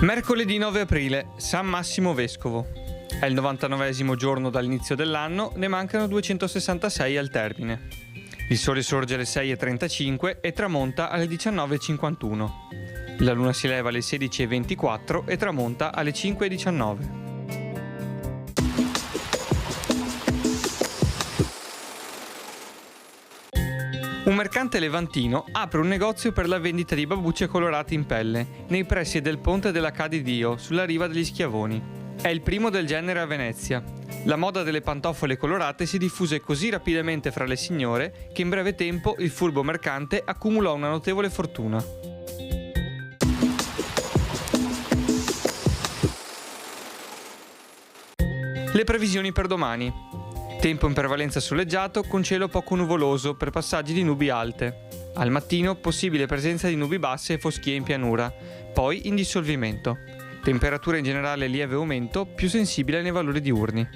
Mercoledì 9 aprile, San Massimo Vescovo. È il 99esimo giorno dall'inizio dell'anno, ne mancano 266 al termine. Il sole sorge alle 6:35 e tramonta alle 19:51. La luna si leva alle 16:24 e tramonta alle 5:19. Un mercante levantino apre un negozio per la vendita di babbucce colorate in pelle, nei pressi del ponte della Ca' di Dio, sulla riva degli Schiavoni. È il primo del genere a Venezia. La moda delle pantofole colorate si diffuse così rapidamente fra le signore che in breve tempo il furbo mercante accumulò una notevole fortuna. Le previsioni per domani. Tempo in prevalenza soleggiato con cielo poco nuvoloso per passaggi di nubi alte. Al mattino possibile presenza di nubi basse e foschie in pianura, poi in dissolvimento. Temperatura in generale lieve aumento, più sensibile nei valori diurni.